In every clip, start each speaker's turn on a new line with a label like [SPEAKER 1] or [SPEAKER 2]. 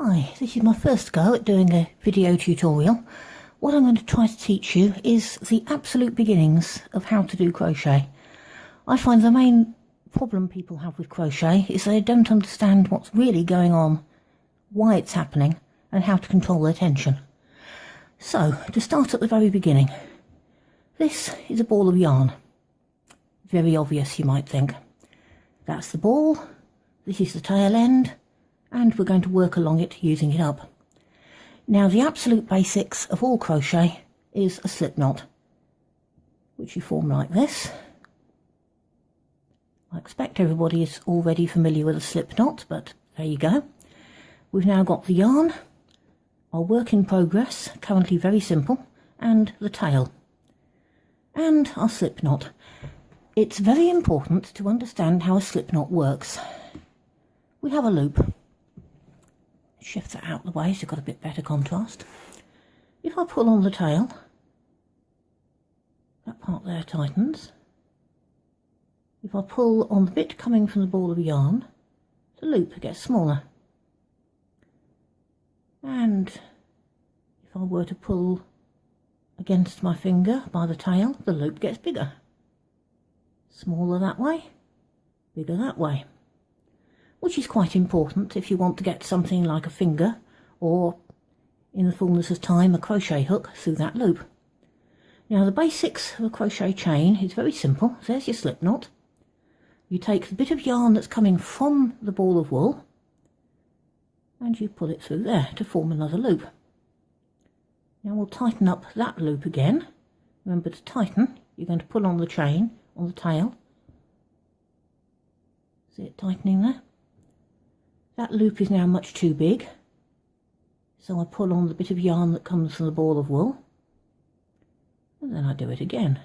[SPEAKER 1] Hi, this is my first go at doing a video tutorial. What I'm going to try to teach you is the absolute beginnings of how to do crochet. I find the main problem people have with crochet is they don't understand what's really going on, why it's happening, and how to control their tension. So, to start at the very beginning, this is a ball of yarn. Very obvious, you might think. That's the ball, this is the tail end, and we're going to work along it using it up. Now, the absolute basics of all crochet is a slip knot, which you form like this. I expect everybody is already familiar with a slip knot, but there you go. We've now got the yarn, our work in progress, currently very simple, and the tail, and our slip knot. It's very important to understand how a slip knot works. We have a loop. Shift that out of the way so you've got a bit better contrast. If I pull on the tail, that part there tightens. If I pull on the bit coming from the ball of yarn, the loop gets smaller. And if I were to pull against my finger by the tail, the loop gets bigger. Smaller that way, bigger that way. Which is quite important if you want to get something like a finger, or in the fullness of time a crochet hook through that loop. Now, the basics of a crochet chain is very simple. There's your slip knot. You take the bit of yarn that's coming from the ball of wool and you pull it through there to form another loop. Now we'll tighten up that loop again. Remember, to tighten, you're going to pull on the chain on the tail. See it tightening there? That loop is now much too big, so I pull on the bit of yarn that comes from the ball of wool, and then I do it again,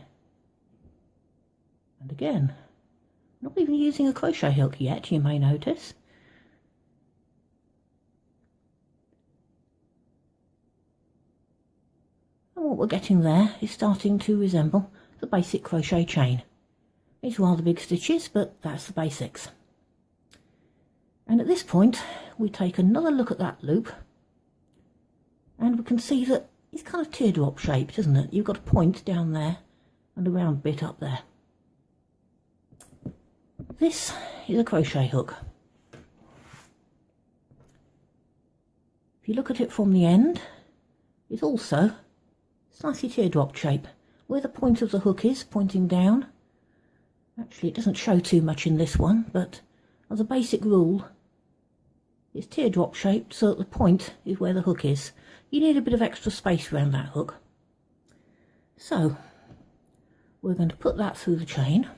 [SPEAKER 1] and again. Not even using a crochet hook yet, you may notice. And what we're getting there is starting to resemble the basic crochet chain. It's rather big stitches, but that's the basics. And at this point, we take another look at that loop, and we can see that it's kind of teardrop shaped, isn't it? You've got a point down there and a round bit up there. This is a crochet hook. If you look at it from the end, it's also slightly teardrop shape, where the point of the hook is pointing down. Actually, it doesn't show too much in this one, but as a basic rule, it's teardrop shaped so that the point is where the hook is. You need a bit of extra space around that hook. So we're going to put that through the chain,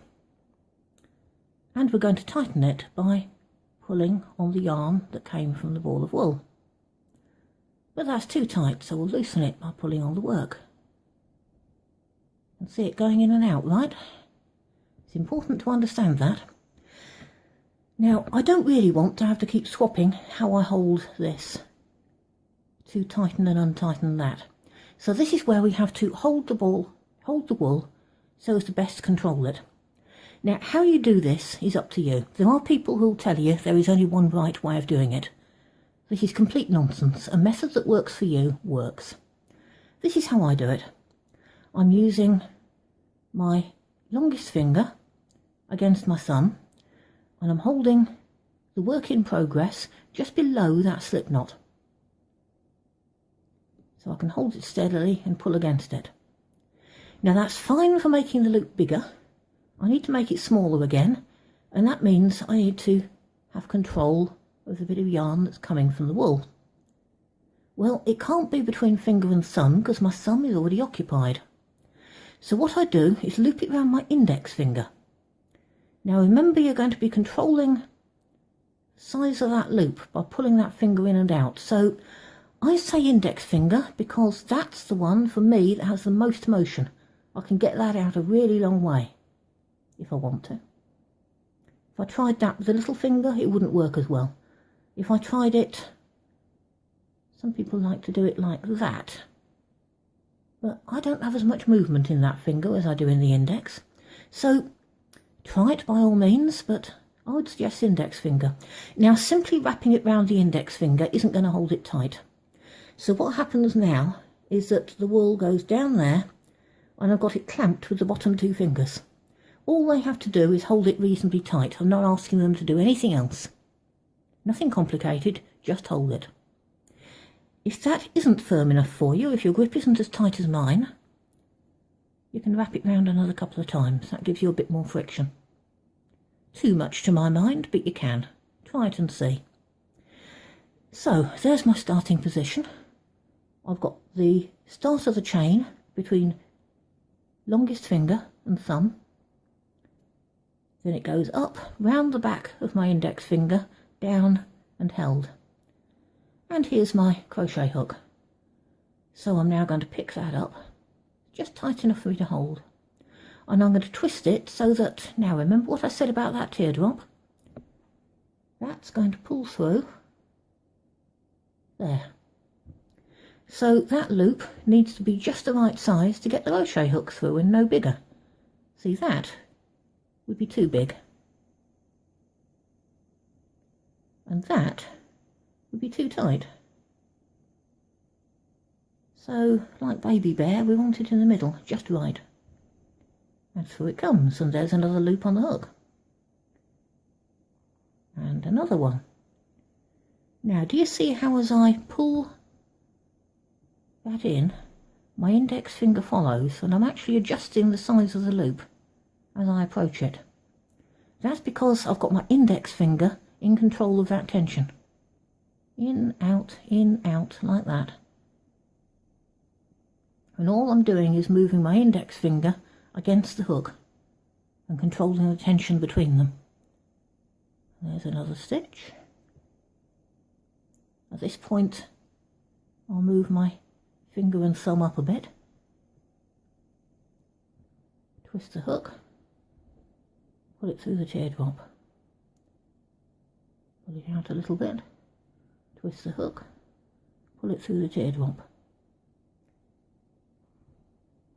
[SPEAKER 1] and we're going to tighten it by pulling on the yarn that came from the ball of wool. But that's too tight, so we'll loosen it by pulling on the work. And see it going in and out, right? It's important to understand that. Now, I don't really want to have to keep swapping how I hold this to tighten and untighten that. So this is where we have to hold the wool so as to best control it. Now, how you do this is up to you. There are people who will tell you there is only one right way of doing it. This is complete nonsense. A method that works for you works. This is how I do it. I'm using my longest finger against my thumb, and I'm holding the work in progress just below that slip knot. So I can hold it steadily and pull against it. Now, that's fine for making the loop bigger. I need to make it smaller again, and that means I need to have control of the bit of yarn that's coming from the wool. Well, it can't be between finger and thumb because my thumb is already occupied. So what I do is loop it around my index finger. Now remember, you're going to be controlling the size of that loop by pulling that finger in and out. So I say index finger because that's the one for me that has the most motion. I can get that out a really long way if I want to. If I tried that with a little finger, it wouldn't work as well. If I tried it, some people like to do it like that, but I don't have as much movement in that finger as I do in the index. So try it by all means, but I would suggest index finger. Now simply wrapping it round the index finger isn't going to hold it tight. So what happens now is that the wool goes down there and I've got it clamped with the bottom 2 fingers. All they have to do is hold it reasonably tight. I'm not asking them to do anything else. Nothing complicated, just hold it. If that isn't firm enough for you, if your grip isn't as tight as mine, you can wrap it round another couple of times. That gives you a bit more friction. Too much to my mind, but you can. Try it and see. So, there's my starting position. I've got the start of the chain between longest finger and thumb. Then it goes up, round the back of my index finger, down and held. And here's my crochet hook. So I'm now going to pick that up, just tight enough for me to hold. And I'm going to twist it so that, now remember what I said about that teardrop? That's going to pull through there. So that loop needs to be just the right size to get the crochet hook through and no bigger. See, that would be too big. And that would be too tight. So, like Baby Bear, we want it in the middle, just right. And through it comes, and there's another loop on the hook. And another one. Now, do you see how as I pull that in, my index finger follows, and I'm actually adjusting the size of the loop as I approach it. That's because I've got my index finger in control of that tension. In, out, like that. And all I'm doing is moving my index finger against the hook and controlling the tension between them. There's another stitch. At this point, I'll move my finger and thumb up a bit. Twist the hook. Pull it through the teardrop. Pull it out a little bit. Twist the hook. Pull it through the teardrop.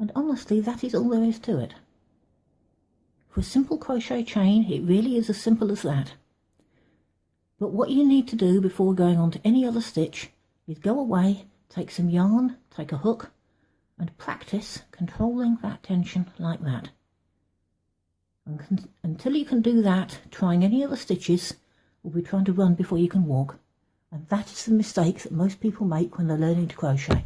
[SPEAKER 1] And honestly, that is all there is to it. For a simple crochet chain, it really is as simple as that. But what you need to do before going on to any other stitch is go away, take some yarn, take a hook, and practice controlling that tension like that. And until you can do that, trying any other stitches will be trying to run before you can walk. And that is the mistake that most people make when they're learning to crochet.